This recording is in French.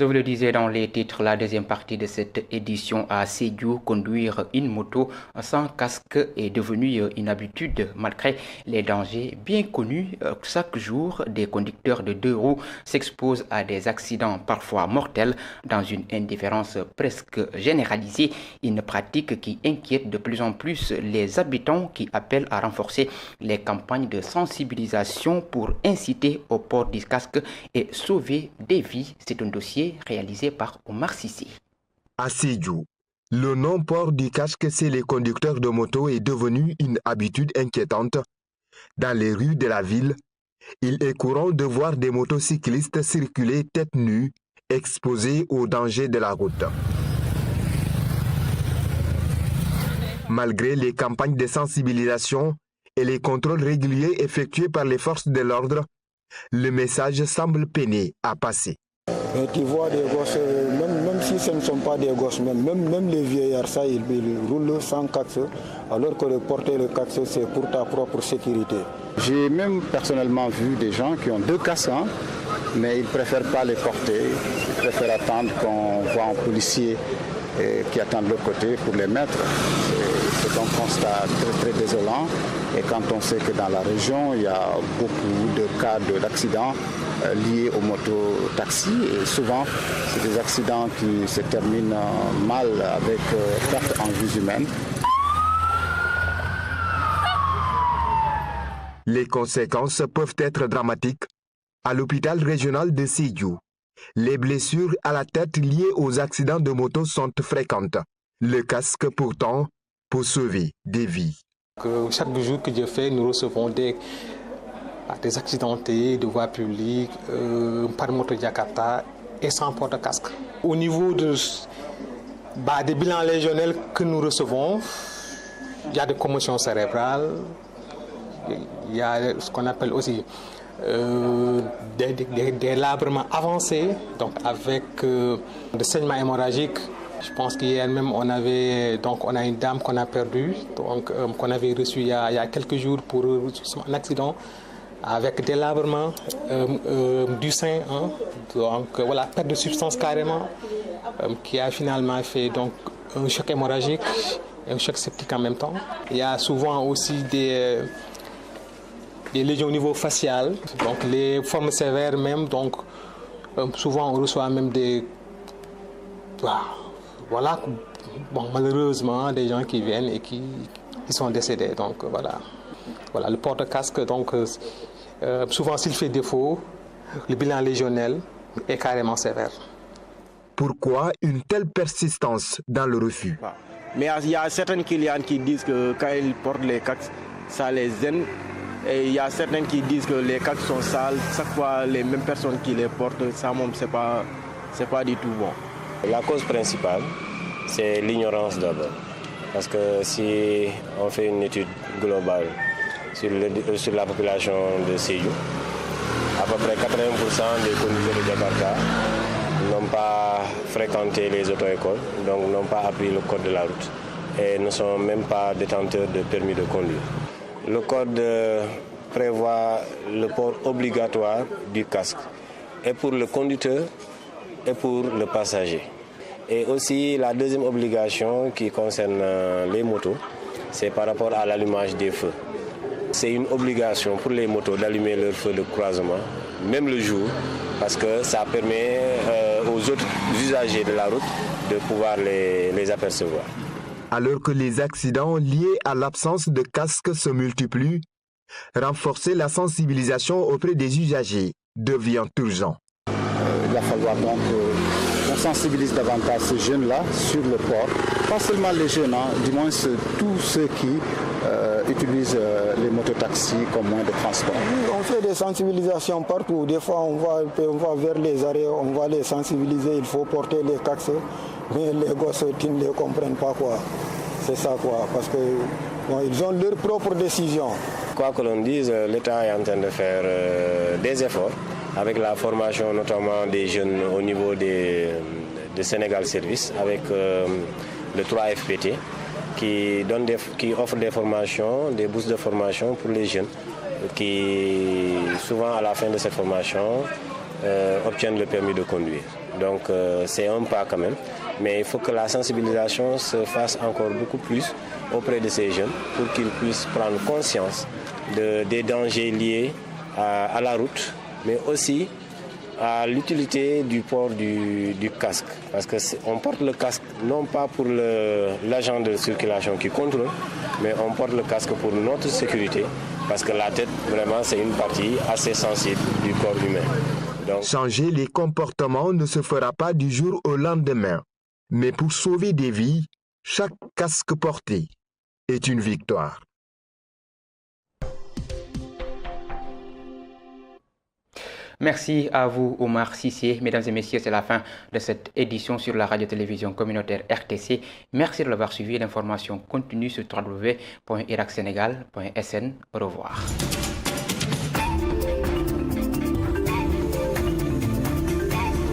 Je vous le disais dans les titres, la deuxième partie de cette édition à Sédhiou, conduire une moto sans casque est devenue une habitude malgré les dangers bien connus. Chaque jour, des conducteurs de deux roues s'exposent à des accidents parfois mortels dans une indifférence presque généralisée, une pratique qui inquiète de plus en plus les habitants qui appellent à renforcer les campagnes de sensibilisation pour inciter au port du casque et sauver des vies. C'est un dossier réalisé par Omar Sissi. À Sédhiou, le non-port du casque chez les conducteurs de moto est devenu une habitude inquiétante. Dans les rues de la ville, il est courant de voir des motocyclistes circuler tête nue, exposés aux dangers de la route. Malgré les campagnes de sensibilisation et les contrôles réguliers effectués par les forces de l'ordre, le message semble peiner à passer. Mais tu vois des gosses, même si ce ne sont pas des gosses, même les vieillards, ça, ils roulent sans casque, alors que de porter le casque, c'est pour ta propre sécurité. J'ai même personnellement vu des gens qui ont deux casques, mais ils ne préfèrent pas les porter. Ils préfèrent attendre qu'on voit un policier qui attend de l'autre côté pour les mettre. C'est un constat très, très désolant. Et quand on sait que dans la région, il y a beaucoup de cas d'accidents liés aux mototaxis, et souvent, c'est des accidents qui se terminent mal avec perte en vies humaines. Les conséquences peuvent être dramatiques. À l'hôpital régional de Sédhiou, les blessures à la tête liées aux accidents de moto sont fréquentes. Le casque, pourtant, peut sauver des vies. Chaque jour que je fais, nous recevons des accidentés de voies publiques par moto Jakarta et sans porte-casque. Au niveau des bilans légionnels que nous recevons, il y a des commotions cérébrales, il y a ce qu'on appelle aussi des labrements avancés, donc avec des saignements hémorragiques. Je pense qu'hier même on a une dame qu'on a perdue, qu'on avait reçue il y a quelques jours pour un accident avec des labrements du sein, donc voilà, perte de substance carrément, qui a finalement fait donc un choc hémorragique et un choc septique en même temps. Il y a souvent aussi des lésions au niveau facial, donc les formes sévères même, donc souvent on reçoit même des... Voilà, malheureusement, des gens qui viennent et qui sont décédés. Donc voilà, le porte-casque, donc souvent s'il fait défaut, le bilan légionnel est carrément sévère. Pourquoi une telle persistance dans le refus? Mais il y a certains clients qui disent que quand ils portent les casques, ça les gêne. Et il y a certains qui disent que les casques sont sales. Chaque fois, les mêmes personnes qui les portent, ça, c'est pas du tout bon. La cause principale, c'est l'ignorance d'abord. Parce que si on fait une étude globale sur la population de Sédhiou, à peu près 80% des conducteurs de Jakarta n'ont pas fréquenté les auto-écoles, donc n'ont pas appris le code de la route et ne sont même pas détenteurs de permis de conduire. Le code prévoit le port obligatoire du casque, et pour le conducteur et pour le passager. Et aussi la deuxième obligation qui concerne les motos, c'est par rapport à l'allumage des feux. C'est une obligation pour les motos d'allumer leurs feux de croisement, même le jour, parce que ça permet aux autres usagers de la route de pouvoir les apercevoir. Alors que les accidents liés à l'absence de casque se multiplient, renforcer la sensibilisation auprès des usagers devient urgent. Il va falloir donc qu'on sensibilise davantage ces jeunes-là sur le port. Pas seulement les jeunes, du moins tous ceux qui utilisent les mototaxis comme moyen de transport. On fait des sensibilisations partout. Des fois, on va vers les arrêts, on va les sensibiliser. Il faut porter les casques, mais les gosses qui ne les comprennent pas, quoi. C'est ça, quoi, parce que ils ont leur propre décision. Quoi que l'on dise, l'État est en train de faire des efforts avec la formation notamment des jeunes au niveau de Sénégal Service, avec le 3FPT qui offre des formations, des bourses de formation pour les jeunes qui souvent à la fin de cette formation obtiennent le permis de conduire. Donc c'est un pas quand même. Mais il faut que la sensibilisation se fasse encore beaucoup plus auprès de ces jeunes pour qu'ils puissent prendre conscience des dangers liés à la route, mais aussi à l'utilité du port du casque. Parce qu'on porte le casque non pas pour l'agent de circulation qui contrôle, mais on porte le casque pour notre sécurité. Parce que la tête, vraiment, c'est une partie assez sensible du corps humain. Donc, changer les comportements ne se fera pas du jour au lendemain. Mais pour sauver des vies, chaque casque porté est une victoire. Merci à vous, Omar Cissé. Mesdames et messieurs, c'est la fin de cette édition sur la radio-télévision communautaire RTC. Merci de l'avoir suivi. L'information continue sur www.iracsenegal.sn. Au revoir.